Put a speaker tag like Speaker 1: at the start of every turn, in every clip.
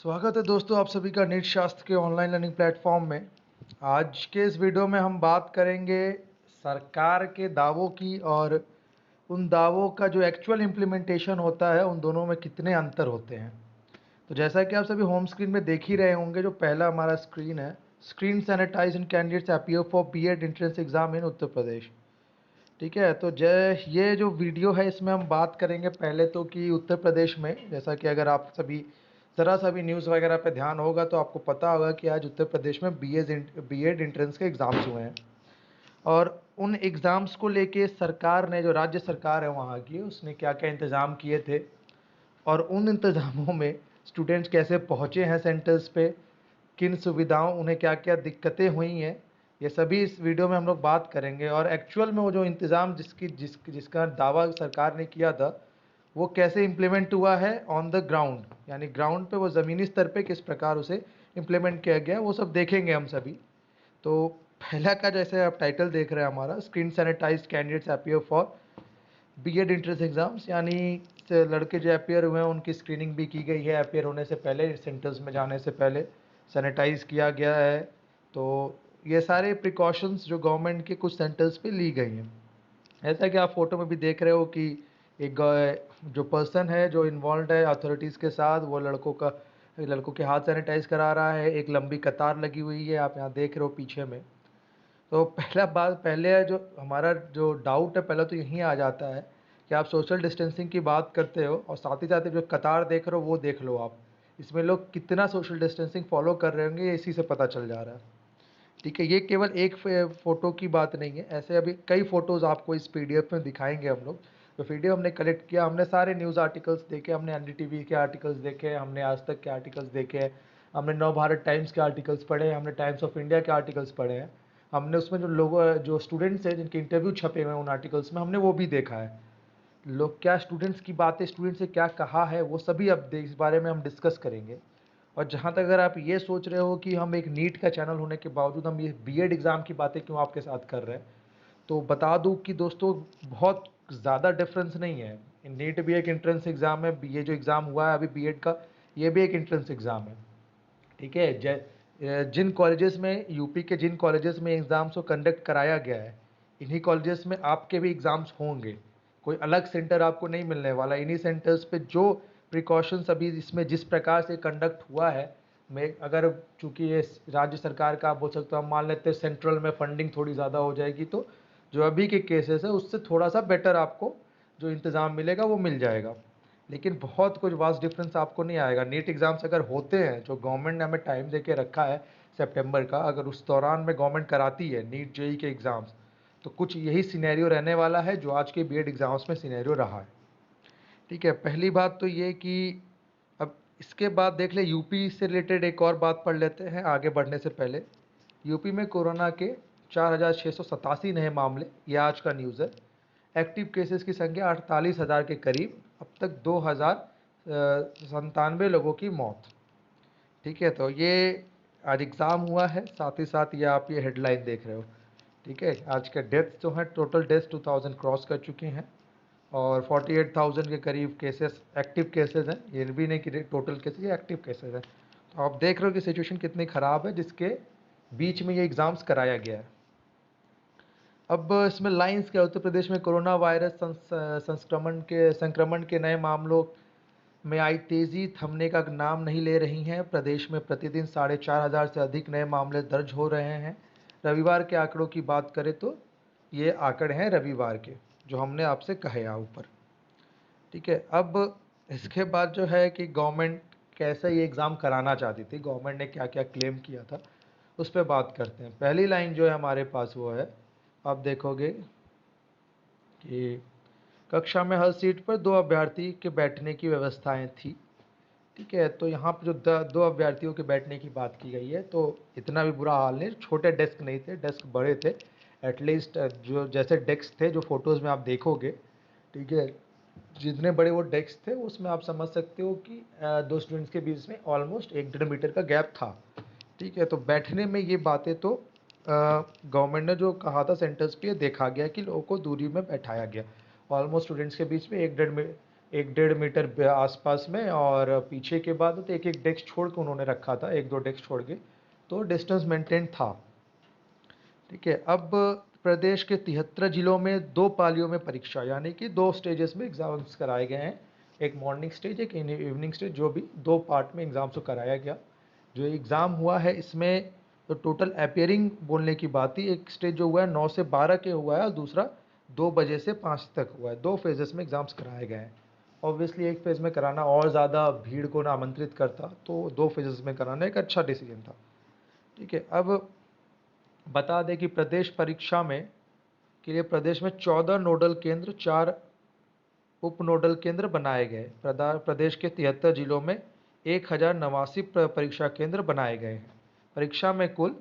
Speaker 1: स्वागत है दोस्तों आप सभी का नीट शास्त्र के ऑनलाइन लर्निंग प्लेटफॉर्म में। आज के इस वीडियो में हम बात करेंगे सरकार के दावों की और उन दावों का जो एक्चुअल इम्प्लीमेंटेशन होता है उन दोनों में कितने अंतर होते हैं। तो जैसा कि आप सभी होम स्क्रीन में देख ही रहे होंगे, जो पहला हमारा स्क्रीन है, screen sanitise and candidates appear for BEd entrance exam in Uttar Pradesh. ठीक है, तो जय ये जो वीडियो है इसमें हम बात करेंगे पहले तो कि उत्तर प्रदेश में, जैसा कि अगर आप सभी ज़रा सा भी न्यूज़ वगैरह पे ध्यान होगा तो आपको पता होगा कि आज उत्तर प्रदेश में बीएड एंट्रेंस के एग्ज़ाम्स हुए हैं। और उन एग्ज़ाम्स को लेके सरकार ने, जो राज्य सरकार है वहाँ की, उसने क्या क्या इंतज़ाम किए थे और उन इंतज़ामों में स्टूडेंट्स कैसे पहुँचे हैं सेंटर्स पे, किन सुविधाओं, उन्हें क्या क्या दिक्कतें हुई हैं, ये सभी इस वीडियो में हम लोग बात करेंगे। और एक्चुअल में वो जो इंतज़ाम जिसका दावा सरकार ने किया था वो कैसे इम्प्लीमेंट हुआ है ऑन द ग्राउंड, यानी ग्राउंड पे वो ज़मीनी स्तर पे किस प्रकार उसे इम्प्लीमेंट किया गया, वो सब देखेंगे हम सभी। तो पहला का, जैसे आप टाइटल देख रहे हैं हमारा, screen sanitise candidates appear for BEd entrance exams, यानी लड़के जो अपेयर हुए हैं उनकी स्क्रीनिंग भी की गई है। अपेयर होने से पहले, सेंटर्स में जाने से पहले सैनिटाइज किया गया है। तो ये सारे प्रिकॉशंस जो गवर्नमेंट के कुछ सेंटर्स पे ली गई हैं। ऐसा कि आप फोटो में भी देख रहे हो कि एक जो पर्सन है जो इन्वॉल्व है अथॉरिटीज़ के साथ, वो लड़कों के हाथ सैनिटाइज करा रहा है। एक लंबी कतार लगी हुई है, आप यहाँ देख रहे हो पीछे में। तो पहले जो हमारा जो डाउट है पहले तो यहीं आ जाता है कि आप सोशल डिस्टेंसिंग की बात करते हो और साथ ही साथ जो कतार देख रहे हो वो देख लो आप, इसमें लोग कितना सोशल डिस्टेंसिंग फॉलो कर रहे होंगे, ये इसी से पता चल जा रहा है। ठीक है, ये केवल एक फ़ोटो की बात नहीं है, ऐसे अभी कई फ़ोटोज़ आपको इस पीडीएफ में दिखाएंगे हम लोग। जो वीडियो हमने कलेक्ट किया, हमने सारे न्यूज़ आर्टिकल्स देखे, हमने एनडीटीवी के आर्टिकल्स देखे, हमने आज तक के आर्टिकल्स देखे, हमने नव भारत टाइम्स के आर्टिकल्स पढ़े, हमने टाइम्स ऑफ इंडिया के आर्टिकल्स पढ़े हैं। हमने उसमें जो स्टूडेंट्स हैं जिनके इंटरव्यू छपे हुए हैं उन आर्टिकल्स में, हमने वो भी देखा है। लोग क्या, स्टूडेंट्स की बातें, स्टूडेंट्स से क्या कहा है, वो सभी अब इस बारे में हम डिस्कस करेंगे। और जहाँ तक अगर आप ये सोच रहे हो कि हम एक नीट का चैनल होने के बावजूद हम ये बीएड एग्ज़ाम की बातें क्यों आपके साथ कर रहे हैं, तो बता दूं कि दोस्तों बहुत ज़्यादा डिफरेंस नहीं है। नीट भी एक एंट्रेंस एग्ज़ाम है, ये जो एग्ज़ाम हुआ है अभी बीएड का, ये भी एक एंट्रेंस एग्ज़ाम है। ठीक है, जिन कॉलेजेस में, यूपी के जिन कॉलेजेस में एग्ज़ाम्स को कंडक्ट कराया गया है, इन्हीं कॉलेजेस में आपके भी एग्ज़ाम्स होंगे। कोई अलग सेंटर आपको नहीं मिलने वाला। इन्हीं सेंटर्स पे जो प्रिकॉशंस अभी इसमें जिस प्रकार से कंडक्ट हुआ है, मैं अगर, चूँकि ये राज्य सरकार का, आप बोल सकते हो, हम मान लेते हैं सेंट्रल में फंडिंग थोड़ी ज़्यादा हो जाएगी, तो जो अभी के केसेस है उससे थोड़ा सा बेटर आपको जो इंतज़ाम मिलेगा वो मिल जाएगा। लेकिन बहुत कुछ वास्ट डिफरेंस आपको नहीं आएगा। नीट एग्ज़ाम्स अगर होते हैं, जो गवर्नमेंट ने हमें टाइम दे के रखा है सितंबर का, अगर उस दौरान में गवर्नमेंट कराती है नीट जेई के एग्ज़ाम्स, तो कुछ यही सिनेरियो रहने वाला है जो आज के बीएड एग्ज़ाम्स में सिनेरियो रहा है। ठीक है, पहली बात तो ये कि अब इसके बाद देख ले, यूपी से रिलेटेड एक और बात पढ़ लेते हैं आगे बढ़ने से पहले। यूपी में कोरोना के 4,687 नए मामले, ये आज का न्यूज़ है। एक्टिव केसेस की संख्या 48,000 के करीब। अब तक 2,097 लोगों की मौत। ठीक है, तो ये आज एग्ज़ाम हुआ है, साथ ही साथ ये आप ये हेडलाइन देख रहे हो। ठीक है, आज के डेथ्स जो हैं, टोटल डेथ्स 2,000 क्रॉस कर चुकी हैं और 48,000 के करीब केसेस, एक्टिव केसेस हैं। ये भी नहीं कि टोटल केसेस, ये एक्टिव केसेस हैं। तो आप देख रहे हो कि सिचुएशन कितनी ख़राब है जिसके बीच में ये एग्ज़ाम्स कराया गया है। अब इसमें लाइन्स क्या, उत्तर प्रदेश में कोरोना वायरस संक्रमण के नए मामलों में आई तेज़ी थमने का नाम नहीं ले रही हैं। प्रदेश में प्रतिदिन 4,500 से अधिक नए मामले दर्ज हो रहे हैं। रविवार के आंकड़ों की बात करें तो ये आंकड़े हैं रविवार के, जो हमने आपसे कहे यहाँ ऊपर। ठीक है, अब इसके बाद जो है कि गवर्नमेंट कैसे ये एग्ज़ाम कराना चाहती थी, गवर्नमेंट ने क्या क्या क्लेम किया था, उस पर बात करते हैं। पहली लाइन जो है हमारे पास वो है, आप देखोगे कि कक्षा में हर सीट पर 2 अभ्यर्थी के बैठने की व्यवस्थाएं थी। ठीक है, तो यहाँ पर जो 2 अभ्यर्थियों के बैठने की बात की गई है, तो इतना भी बुरा हाल नहीं, छोटे डेस्क नहीं थे, डेस्क बड़े थे। एटलीस्ट जो जैसे डेस्क थे जो फोटोज़ में आप देखोगे, ठीक है, जितने बड़े वो डेस्क थे उसमें आप समझ सकते हो कि 2 स्टूडेंट्स के बीच में ऑलमोस्ट 1-1.5 मीटर का गैप था। ठीक है, तो बैठने में ये बातें तो गवर्नमेंट ने जो कहा था सेंटर्स पे, देखा गया कि लोगों को दूरी में बैठाया गया। ऑलमोस्ट स्टूडेंट्स के बीच में 1-1.5 1-1.5 मीटर आसपास में, और पीछे के बाद तो एक एक डेस्क छोड़ के उन्होंने रखा था, 1-2 डेस्क छोड़ के, तो डिस्टेंस मेंटेन था। ठीक है। अब प्रदेश के 73 जिलों में 2 पालियों में परीक्षा, यानी कि 2 स्टेजेस में एग्जाम्स कराए गए हैं, एक मॉर्निंग स्टेज, एक इवनिंग स्टेज, जो भी 2 पार्ट में एग्ज़ाम्स को कराया गया। जो एग्ज़ाम हुआ है इसमें तो टोटल अपियरिंग बोलने की बात थी, एक स्टेज जो हुआ है 9 से 12 के हुआ है, और दूसरा 2 बजे से 5 तक हुआ है। 2 फेजेस में एग्ज़ाम्स कराए गए हैं। ऑब्वियसली एक फेज़ में कराना और ज़्यादा भीड़ को ना आमंत्रित करता, तो 2 फेजेस में कराना एक अच्छा डिसीजन था। ठीक है। अब बता दें कि प्रदेश परीक्षा में के लिए प्रदेश में 14 नोडल केंद्र, 4 उप नोडल केंद्र बनाए गए। प्रदेश के 73 जिलों में 1089 परीक्षा केंद्र बनाए गए हैं। परीक्षा में कुल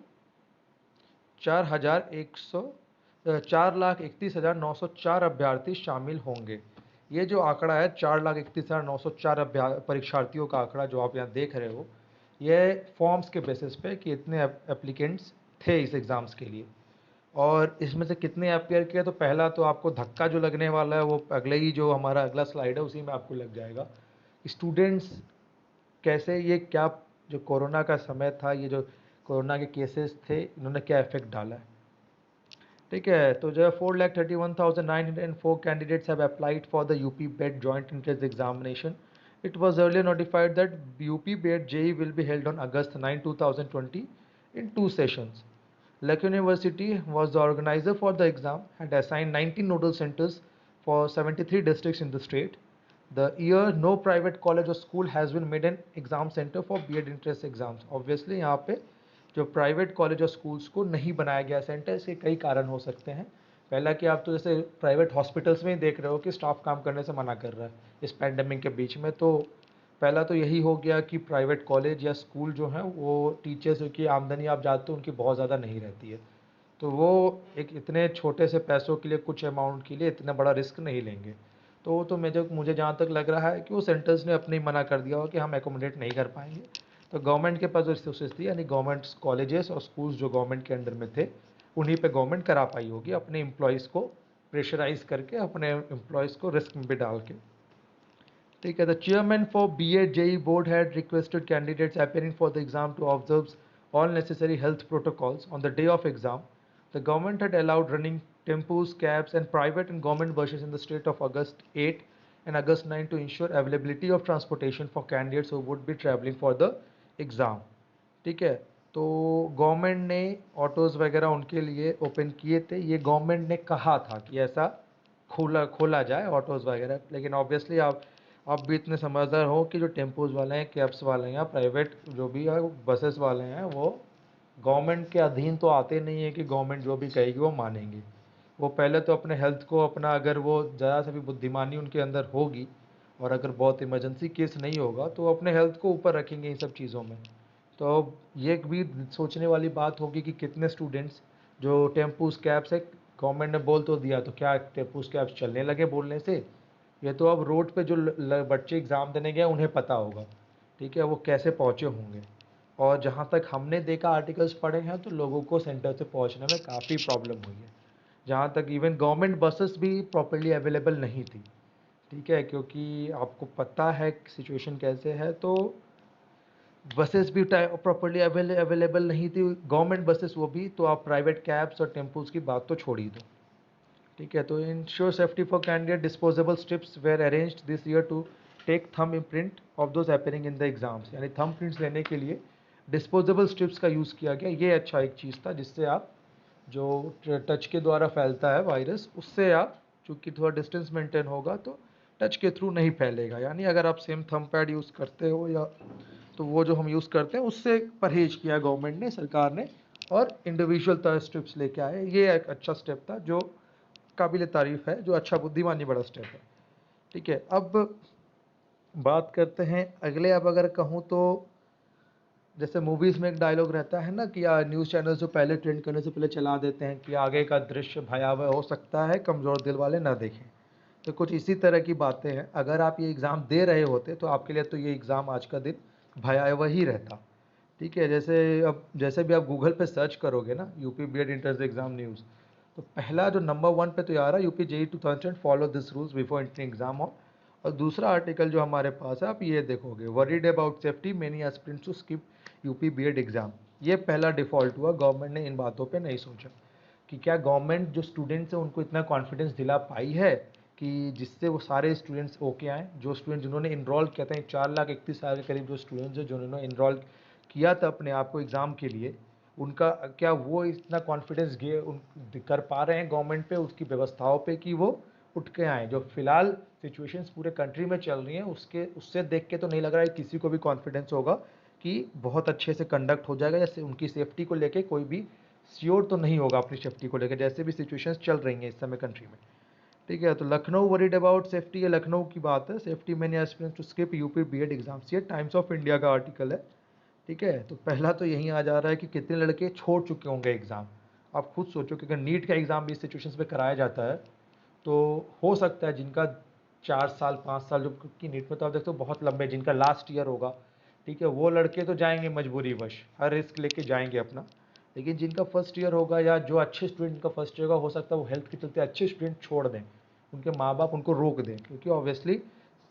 Speaker 1: 4,31,904 अभ्यर्थी शामिल होंगे। ये जो आंकड़ा है 4,31,904 परीक्षार्थियों का आंकड़ा जो आप यहाँ देख रहे हो, ये फॉर्म्स के बेसिस पे कि इतने एप्लीकेंट्स थे इस एग्ज़ाम्स के लिए, और इसमें से कितने अपियर किया। तो पहला तो आपको धक्का जो लगने वाला है वो अगले ही जो हमारा अगला स्लाइड है उसी में आपको लग जाएगा। स्टूडेंट्स कैसे, ये क्या जो कोरोना का समय था, ये जो कोरोना के केसेस थे, इन्होंने क्या इफेक्ट डाला है। ठीक है। तो जो है 4,31,904 candidates have applied for the UP BEd joint entrance examination. It was earlier notified that UP BED JEE will be held on August 9, 2020 in 2 sessions. Lucknow University was the organizer for the exam and assigned 19 nodal centers for 73 districts in the state. The year no private college or school has been made an exam center for BEd entrance exams. Obviously यहाँ पे जो private college और schools को नहीं बनाया गया centre, इसके कई कारण हो सकते हैं। पहला कि आप तो जैसे प्राइवेट हॉस्पिटल्स में ही देख रहे हो कि स्टाफ काम करने से मना कर रहा है इस पैंडमिक के बीच में। तो पहला तो यही हो गया कि प्राइवेट कॉलेज या स्कूल जो हैं वो टीचर्स की आमदनी आप जानते हो उनकी बहुत ज़्यादा नहीं रहती है, तो वो एक इतने छोटे से पैसों के लिए, कुछ अमाउंट के लिए इतना बड़ा रिस्क नहीं लेंगे। तो मुझे जहाँ तक लग रहा है कि वो सेंटर्स ने अपने ही मना कर दिया हो कि हम एकोमोडेट नहीं कर पाएंगे। तो गवर्नमेंट के पास जो रिसोर्सेज थी, यानी गवर्नमेंट कॉलेजेस और स्कूल्स जो गवर्नमेंट के अंडर में थे, उन्हीं पे गवर्नमेंट करा पाई होगी, अपने एम्प्लॉयज़ को प्रेशराइज करके, अपने एम्प्लॉयज़ को रिस्क में भी डाल के। ठीक है। The chairman for BEd JEE board had requested candidates appearing for the exam to observe all necessary health protocols on the day of exam. The government had allowed running tempos, cabs, and private and government buses in the state of August 8 and August 9 to ensure availability of transportation for candidates who would be traveling for the exam. ठीक है। तो government ने autos वगैरह उनके लिए open किए थे। ये गवर्नमेंट ने कहा था कि ऐसा खोला जाए ऑटोज़ वगैरह, लेकिन ऑब्वियसली आप भी इतने समझदार हो कि जो टेम्पोज़ वाले हैं, कैब्स वाले हैं, प्राइवेट जो भी है बसेस वाले हैं, वो गवर्नमेंट के अधीन तो आते नहीं है कि गवर्नमेंट जो भी कहेगी वो मानेंगे। वो पहले तो अपने हेल्थ को अपना, अगर वो ज़रा सा भी बुद्धिमानी उनके अंदर होगी और अगर बहुत इमरजेंसी केस नहीं होगा तो अपने हेल्थ को ऊपर रखेंगे इन सब चीज़ों में। तो ये भी सोचने वाली बात होगी कि कितने स्टूडेंट्स जो टेम्पोज़ कैब्स है, गवर्नमेंट ने बोल तो दिया, तो क्या टेम्पोज़ कैब्स चलने लगे बोलने से? ये तो अब रोड पे जो बच्चे एग्ज़ाम देने गए उन्हें पता होगा। ठीक है, वो कैसे पहुँचे होंगे। और जहाँ तक हमने देखा, आर्टिकल्स पढ़े हैं, तो लोगों को सेंटर से पहुँचने में काफ़ी प्रॉब्लम हुई है। जहाँ तक इवन गवर्नमेंट बसेस भी प्रॉपर्ली अवेलेबल नहीं थी। ठीक है, क्योंकि आपको पता है सिचुएशन कैसे है, तो बसेस भी प्रॉपर्ली अवेलेबल नहीं थी, गवर्नमेंट बसेस वो भी, तो आप प्राइवेट कैब्स और टेम्पोज़ की बात तो छोड़ ही दो। ठीक है। तो ensure safety for candidate, disposable strips were arranged this year to take thumb imprint of those appearing in the exams, यानी थंब प्रिंट्स लेने के लिए डिस्पोजेबल स्ट्रिप्स का यूज़ किया गया। ये अच्छा एक चीज़ था, जिससे आप जो टच के द्वारा फैलता है वायरस, उससे आप, चूँकि थोड़ा डिस्टेंस मेंटेन होगा तो टच के थ्रू नहीं फैलेगा। यानी अगर आप सेम थंब पैड यूज़ करते हो, या तो वो जो हम यूज़ करते हैं उससे परहेज किया गवर्नमेंट ने, सरकार ने, और इंडिविजुअल स्ट्रिप्स लेके आए। ये एक अच्छा स्टेप था जो काबिल तारीफ़ है, जो अच्छा बुद्धिमानी बड़ा स्टेप है। ठीक है। अब बात करते हैं अगले। अब अगर कहूँ तो जैसे मूवीज़ में एक डायलॉग रहता है ना कि न्यूज़ चैनल्स जो पहले ट्रेंड करने से पहले चला देते हैं कि आगे का दृश्य भयावह हो सकता है, कमज़ोर दिल वाले ना देखें। तो कुछ इसी तरह की बातें हैं। अगर आप ये एग्ज़ाम दे रहे होते तो आपके लिए तो ये एग्ज़ाम आज का दिन भयावह ही रहता। ठीक है। जैसे भी आप गूगल पे सर्च करोगे ना UP BEd entrance exam news, तो पहला जो नंबर 1 पे तो आ रहा है, UP JEE 2000 follow this rules before entering exam hall. और दूसरा आर्टिकल जो हमारे पास है, आप ये देखोगे, worried about safety many aspirants to skip UP BEd exam. ये पहला डिफॉल्ट हुआ, गवर्नमेंट ने इन बातों पे नहीं सोचा कि क्या गवर्नमेंट जो स्टूडेंट्स हैं उनको इतना कॉन्फिडेंस दिला पाई है कि जिससे वो सारे स्टूडेंट्स ओके आए। जो स्टूडेंट जिन्होंने इनरोल किया था, 4,31,000 के करीब जो स्टूडेंट्स हैं जिन्होंने इनरोल किया था अपने आप को एग्ज़ाम के लिए, उनका क्या वो इतना कॉन्फिडेंस कर पा रहे हैं गवर्नमेंट पे, उसकी व्यवस्थाओं पे, कि वो उठ के आएँ। जो फिलहाल सिचुएशंस पूरे कंट्री में चल रही हैं उससे देख के तो नहीं लग रहा है किसी को भी कॉन्फिडेंस होगा कि बहुत अच्छे से कंडक्ट हो जाएगा, या उनकी सेफ्टी को लेके कोई भी श्योर तो नहीं होगा अपनी सेफ्टी को लेकर, जैसे भी सिचुएशंस चल रही हैं इस समय कंट्री में। ठीक है, तो लखनऊ वरीड अबाउट सेफ्टी, ये लखनऊ की बात है। Safety many aspirants to skip UP BEd exams, ये टाइम्स ऑफ इंडिया का आर्टिकल है। ठीक है, तो पहला तो यहीं आ जा रहा है कि कितने लड़के छोड़ चुके होंगे एग्ज़ाम। आप खुद सोचो कि अगर नीट का एग्ज़ाम भी इस सिचुएशंस पे कराया जाता है तो हो सकता है जिनका 4 साल 5 साल, जो कि नीट में तो आप देखते हो बहुत लंबे, जिनका लास्ट ईयर होगा, ठीक है, वो लड़के तो जाएंगे मजबूरीवश, हर रिस्क लेके जाएंगे अपना। लेकिन जिनका फर्स्ट ईयर होगा या जो अच्छे स्टूडेंट का फर्स्ट ईयर होगा, हो सकता है वो हेल्थ के चलते अच्छे स्टूडेंट छोड़ दें, उनके माँ बाप उनको रोक दें, क्योंकि ऑब्वियसली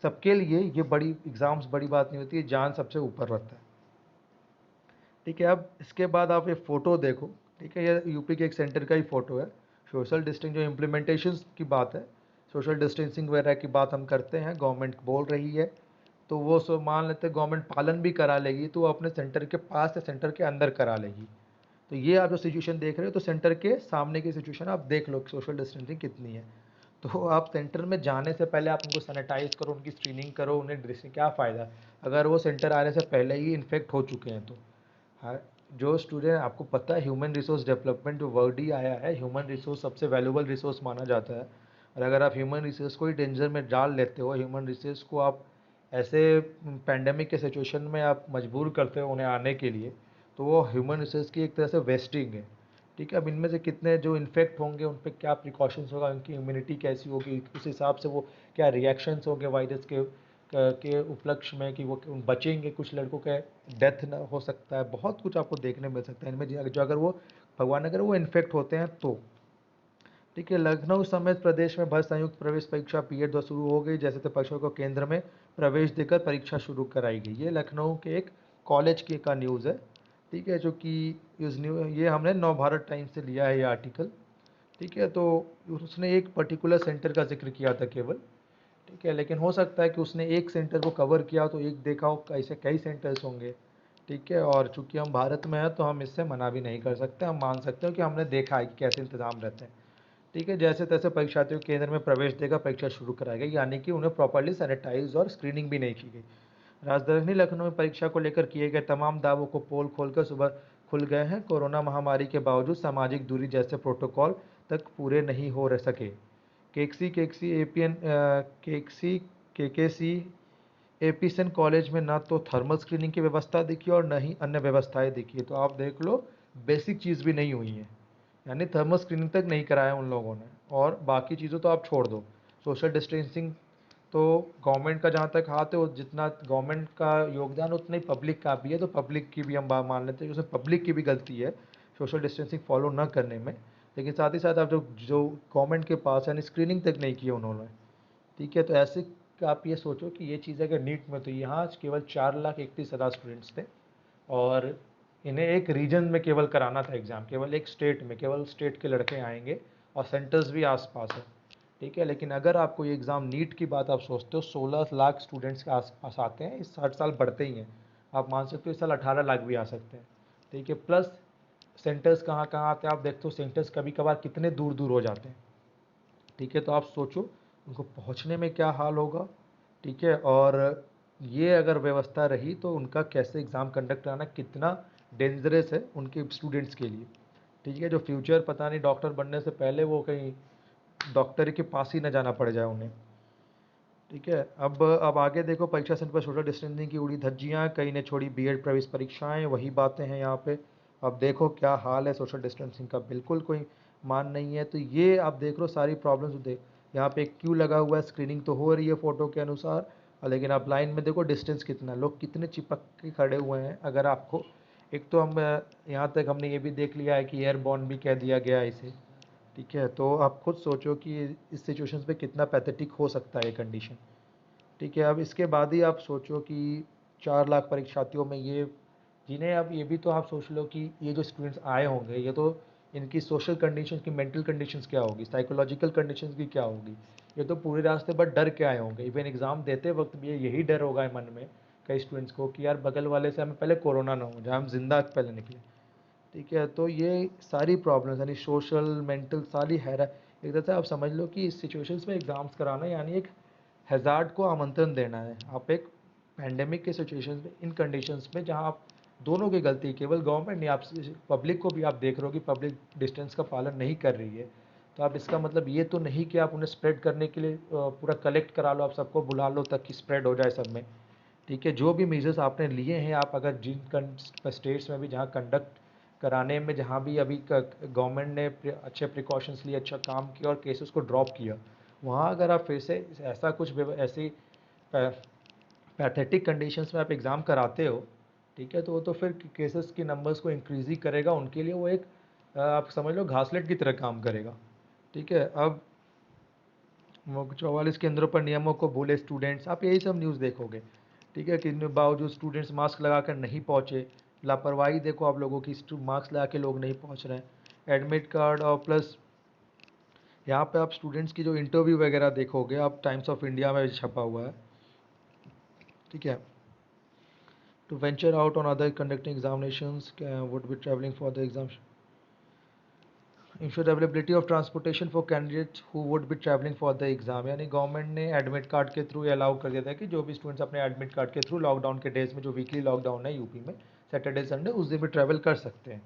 Speaker 1: सबके लिए ये बड़ी एग्ज़ाम्स बड़ी बात नहीं होती है, जान सबसे ऊपर रहता है। ठीक है, अब इसके बाद आप ये फ़ोटो देखो। ठीक है, ये यूपी के एक सेंटर का ही फ़ोटो है। सोशल डिस्टेंस जो इम्प्लीमेंटेशन की बात है, सोशल डिस्टेंसिंग वगैरह की बात हम करते हैं, गवर्नमेंट बोल रही है, तो वो सो मान लेते हैं गवर्नमेंट पालन भी करा लेगी, तो वो अपने सेंटर के पास या सेंटर के अंदर करा लेगी। तो ये आप जो सिचुएशन देख रहे हो, तो सेंटर के सामने की सिचुएशन आप देख लो सोशल डिस्टेंसिंग कितनी है। तो आप सेंटर में जाने से पहले आप उनको सैनिटाइज करो, उनकी स्क्रीनिंग करो, उन्हें ड्रेसिंग, क्या फ़ायदा अगर वो सेंटर आने से पहले ही इन्फेक्ट हो चुके हैं तो। हाँ, जो स्टूडेंट, आपको पता है ह्यूमन रिसोर्स डेवलपमेंट जो वर्ड ही आया है, ह्यूमन रिसोर्स सबसे वैल्यूबल रिसोर्स माना जाता है। और अगर आप ह्यूमन रिसोर्स को ही डेंजर में डाल लेते हो, ह्यूमन रिसोर्स को आप ऐसे पैंडेमिक के सिचुएशन में आप मजबूर करते हो उन्हें आने के लिए, तो वो ह्यूमन रिसोर्स की एक तरह से वेस्टिंग है। ठीक है, अब इनमें से कितने जो इन्फेक्ट होंगे, उन पर क्या प्रिकॉशंस होगा, उनकी इम्यूनिटी कैसी होगी, उस हिसाब से वो क्या रिएक्शंस होंगे वायरस के उपलक्ष्य में, कि वो बचेंगे, कुछ लड़कों का डेथ ना हो सकता है, बहुत कुछ आपको देखने मिल सकता है इनमें, जो अगर वो भगवान अगर वो इन्फेक्ट होते हैं तो। ठीक है, लखनऊ समेत प्रदेश में भर संयुक्त प्रवेश परीक्षा पीएड 2 शुरू हो गई, जैसे परीक्षाओं को केंद्र में प्रवेश देकर परीक्षा शुरू कराई गई। ये लखनऊ के एक कॉलेज के का न्यूज़ है। ठीक है, जो कि ये हमने नवभारत टाइम्स से लिया है ये आर्टिकल। ठीक है, तो उसने एक पर्टिकुलर सेंटर का जिक्र किया था केवल। ठीक है, लेकिन हो सकता है कि उसने एक सेंटर को कवर किया तो एक देखा हो, ऐसे कई सेंटर्स होंगे। ठीक है, और चूंकि हम भारत में हैं तो हम इससे मना भी नहीं कर सकते, हम मान सकते हो कि हमने देखा है कि कैसे इंतजाम रहते हैं। ठीक है, जैसे तैसे परीक्षार्थियों को केंद्र में प्रवेश देकर परीक्षा शुरू कराई गई, यानी कि उन्हें प्रॉपर्ली सैनिटाइज और स्क्रीनिंग भी नहीं की गई। राजधानी लखनऊ में परीक्षा को लेकर किए गए तमाम दावों को पोल खोलकर सुबह खुल गए हैं। कोरोना महामारी के बावजूद सामाजिक दूरी जैसे प्रोटोकॉल तक पूरे नहीं हो रह सके। केक्सी एपीएन केक्सी केकेसी एपीसन कॉलेज में ना तो थर्मल स्क्रीनिंग की व्यवस्था दिखी और न ही अन्य व्यवस्थाएं दिखी। तो आप देख लो, बेसिक चीज़ भी नहीं हुई है, यानी थर्मल स्क्रीनिंग तक नहीं कराया उन लोगों ने, और बाकी चीज़ों तो आप छोड़ दो। सोशल डिस्टेंसिंग तो गवर्नमेंट का जहाँ तक हाथ है, वो जितना गवर्नमेंट का योगदान उतना ही पब्लिक का भी है, तो पब्लिक की भी हम बात मान लेते हैं कि उसमें पब्लिक की भी गलती है सोशल डिस्टेंसिंग फॉलो न करने में। लेकिन साथ ही साथ आप जो जो गवर्नमेंट के पास यानी स्क्रीनिंग तक नहीं की है उन्होंने। ठीक है, तो ऐसे आप ये सोचो कि ये चीज़ अगर नीट में, तो यहाँ केवल 4,31,000 स्टूडेंट्स थे, और इन्हें एक रीजन में केवल कराना था एग्ज़ाम, केवल एक स्टेट में, केवल स्टेट के लड़के आएंगे, और सेंटर्स भी आसपास है। ठीक है, लेकिन अगर आपको ये एग्ज़ाम नीट की बात आप सोचते हो, 16 लाख स्टूडेंट्स के आसपास आते हैं, इस हर साल बढ़ते ही हैं। आप मान सकते हो इस साल 18 लाख भी आ सकते हैं। ठीक है, प्लस सेंटर्स कहाँ कहाँ आते हैं आप देखते हो, सेंटर्स कभी कभार कितने दूर दूर हो जाते हैं। ठीक है, तो आप सोचो उनको पहुंचने में क्या हाल होगा। ठीक है, और ये अगर व्यवस्था रही तो उनका कैसे एग्ज़ाम कंडक्ट कराना कितना डेंजरस है उनके स्टूडेंट्स के लिए। ठीक है, जो फ्यूचर पता नहीं डॉक्टर बनने से पहले वो कहीं डॉक्टर के पास ही ना जाना पड़ जाए उन्हें। ठीक है, अब आगे देखो, परीक्षा सेंटर पर सोशल डिस्टेंसिंग की उड़ी धज्जियाँ, कई ने छोड़ी बीएड प्रवेश परीक्षाएं, वही बातें हैं यहाँ पे। अब देखो क्या हाल है सोशल डिस्टेंसिंग का, बिल्कुल कोई मान नहीं है। तो ये आप देख लो सारी प्रॉब्लम्स देख, यहाँ पे एक क्यू लगा हुआ है, स्क्रीनिंग तो हो रही है फ़ोटो के अनुसार, लेकिन आप लाइन में देखो डिस्टेंस कितना, लोग कितने चिपक के खड़े हुए हैं। अगर आपको एक तो हम यहाँ तक हमने ये भी देख लिया है कि एयरबॉर्न भी कह दिया गया है इसे। ठीक है, तो आप खुद सोचो कि इस सिचुएशंस पे कितना पैथेटिक हो सकता है ये कंडीशन। ठीक है, अब इसके बाद ही आप सोचो कि 4 लाख परीक्षार्थियों में ये जिन्हें अब ये भी तो आप सोच लो कि ये जो स्टूडेंट्स आए होंगे, ये तो इनकी सोशल कंडीशन की मेंटल कंडीशंस क्या होगी, साइकोलॉजिकल कंडीशंस की क्या होगी। ये तो पूरे रास्ते पर डर के आए होंगे। इवन एग्ज़ाम देते वक्त भी यही डर होगा मन में कई स्टूडेंट्स को कि यार बगल वाले से हमें पहले कोरोना ना हो जाए, हम जिंदा पहले निकले। ठीक है, तो ये सारी प्रॉब्लम्स यानी सोशल मेंटल सारी हैरा एक तरह से आप समझ लो कि इस सिचुएशंस में एग्ज़ाम्स कराना यानी एक हैज़ार्ड को आमंत्रण देना है। आप एक पैंडेमिक के सिचुएशंस में, इन कंडीशंस में जहां आप दोनों की गलती, केवल गवर्नमेंट नहीं, आप पब्लिक को भी आप देख रहे हो कि पब्लिक डिस्टेंस का पालन नहीं कर रही है। तो आप इसका मतलब ये तो नहीं कि आप उन्हें स्प्रेड करने के लिए पूरा कलेक्ट करा लो, आप सबको बुला लो तक कि स्प्रेड हो जाए सब में। ठीक है, जो भी मेजर्स आपने लिए हैं, आप अगर जिन स्टेट्स में भी जहाँ कंडक्ट कराने में जहाँ भी अभी गवर्नमेंट ने अच्छे प्रिकॉशंस लिए, अच्छा काम किया और केसेस को ड्रॉप किया, वहाँ अगर आप फिर से ऐसा कुछ ऐसी पैथेटिक कंडीशंस में आप एग्ज़ाम कराते हो, ठीक है, तो वो तो फिर केसेस की नंबर्स को इंक्रीज ही करेगा। उनके लिए वो एक आप समझ लो घासलेट की तरह काम करेगा। ठीक है, अब 44 केंद्रों पर नियमों को भूले स्टूडेंट्स, आप यही सब न्यूज़ देखोगे। ठीक है, कि बावजूद स्टूडेंट्स मास्क लगाकर नहीं पहुँचे, लापरवाही देखो आप लोगों की, मास्क लगा के लोग नहीं पहुँच रहे हैं। एडमिट कार्ड और प्लस यहाँ पे आप स्टूडेंट्स की जो इंटरव्यू वगैरह देखोगे, आप टाइम्स ऑफ इंडिया में छपा हुआ है। ठीक है, to venture out on other conducting examinations would be travelling for the exam, ensure availability of transportation for candidates who would be travelling for the exam, यानी गवर्नमेंट ने एडमिट कार्ड के through allow कर दिया था कि जो भी students अपने एडमिट कार्ड के थ्रू लॉकडाउन के डेज में, जो वीकली लॉकडाउन है यूपी में, सैटरडे संडे, उस दिन भी ट्रैवल कर सकते हैं।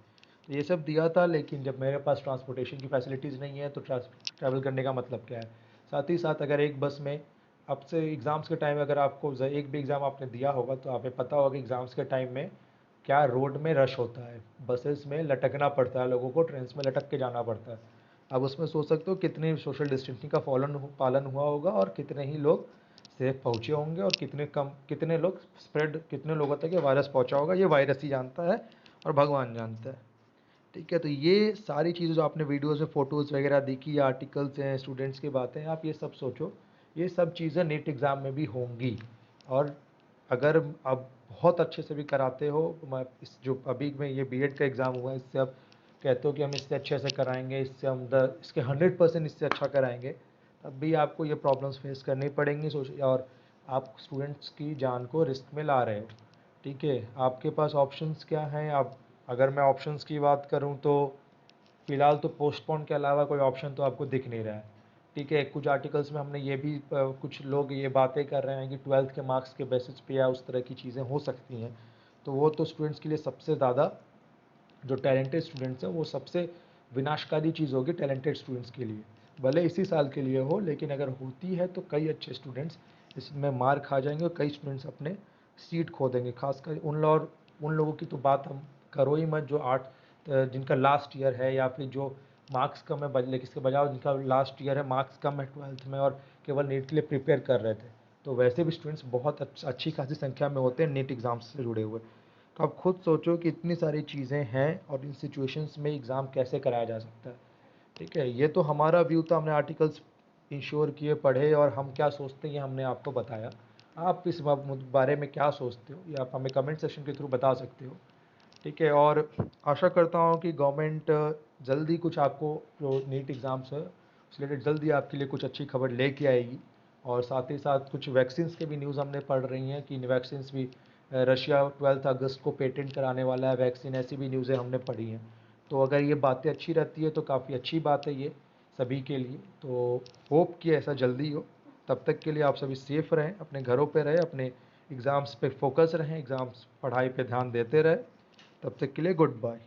Speaker 1: तो ये सब दिया था, लेकिन जब मेरे पास ट्रांसपोर्टेशन की फैसिलिटीज़ नहीं है तो ट्रैवल करने का मतलब क्या है। साथ ही साथ अगर एक बस में अब से एग्ज़ाम्स के टाइम अगर आपको एक भी एग्ज़ाम आपने दिया होगा तो आपको पता होगा कि एग्ज़ाम्स के टाइम में क्या रोड में रश होता है, बसेस में लटकना पड़ता है लोगों को, ट्रेन में लटक के जाना पड़ता है। अब उसमें सोच सकते हो कितनी सोशल डिस्टेंसिंग का पालन हुआ होगा और कितने ही लोग सेफ पहुँचे होंगे और कितने लोग स्प्रेड, कितने लोगों तक ये वायरस पहुँचा होगा, ये वायरस ही जानता है और भगवान जानता है। ठीक है, तो ये सारी चीज़ें जो आपने वीडियोज़ में फ़ोटोज़ वगैरह देखी या आर्टिकल्स हैं, स्टूडेंट्स की बातें हैं, आप ये सब सोचो, ये सब चीज़ें नीट एग्ज़ाम में भी होंगी। और अगर आप बहुत अच्छे से भी कराते हो, इस जो अभी में ये बीएड का एग्ज़ाम हुआ है, इससे आप कहते हो कि हम इससे अच्छे से कराएंगे, इससे हम इसके 100% इससे अच्छा कराएंगे, तब भी आपको ये प्रॉब्लम्स फेस करनी पड़ेंगी। और आप स्टूडेंट्स की जान को रिस्क में ला रहे हो। ठीक है, आपके पास ऑप्शंस क्या हैं। आप अगर मैं ऑप्शंस की बात करूं तो फ़िलहाल तो पोस्टपोन के अलावा कोई ऑप्शन तो आपको दिख नहीं रहा है। ठीक है, कुछ आर्टिकल्स में हमने ये भी कुछ लोग ये बातें कर रहे हैं कि 12th के मार्क्स के बेसिस पे या उस तरह की चीज़ें हो सकती हैं। तो वो तो स्टूडेंट्स के लिए सबसे ज़्यादा, जो टैलेंटेड स्टूडेंट्स हैं, वो सबसे विनाशकारी चीज़ होगी टैलेंटेड स्टूडेंट्स के लिए। भले इसी साल के लिए हो, लेकिन अगर होती है तो कई अच्छे स्टूडेंट्स इसमें मार खा जाएंगे और कई स्टूडेंट्स अपने सीट खो देंगे। खासकर उन लोगों की तो बात हम करो ही मत, जो जिनका लास्ट ईयर है या फिर जो मार्क्स कम है, लेकिन इसके बजाय जिनका लास्ट ईयर है, मार्क्स कम है 12th में और केवल नीट के लिए प्रिपेयर कर रहे थे। तो वैसे भी स्टूडेंट्स बहुत अच्छी खासी संख्या में होते हैं नीट एग्ज़ाम्स से जुड़े हुए। तो आप खुद सोचो कि इतनी सारी चीज़ें हैं और इन सिचुएशंस में एग्ज़ाम कैसे कराया जा सकता है। ठीक है, ये तो हमारा व्यू था, हमने आर्टिकल्स इंश्योर किए, पढ़े और हम क्या सोचते हैं ये हमने आपको बताया। आप इस बारे में क्या सोचते हो ये आप हमें कमेंट सेक्शन के थ्रू बता सकते हो। ठीक है, और आशा करता हूँ कि गवर्नमेंट जल्दी कुछ आपको, जो नीट एग्ज़ाम्स है उस रिलेटेड, जल्दी आपके लिए कुछ अच्छी खबर लेके आएगी। और साथ ही साथ कुछ वैक्सीन्स के भी न्यूज़ हमने पढ़ रही हैं कि वैक्सीन्स भी रशिया 12 अगस्त को पेटेंट कराने वाला है वैक्सीन, ऐसी भी न्यूज़ें हमने पढ़ी हैं। तो अगर ये बातें अच्छी रहती है तो काफ़ी अच्छी बात है ये सभी के लिए। तो होप कि ऐसा जल्दी हो। तब तक के लिए आप सभी सेफ़ रहें, अपने घरों पे रहें, अपने एग्ज़ाम्स पे फोकस रहें, एग्ज़ाम्स पढ़ाई पे ध्यान देते रहें। तब तक के लिए गुड बाय।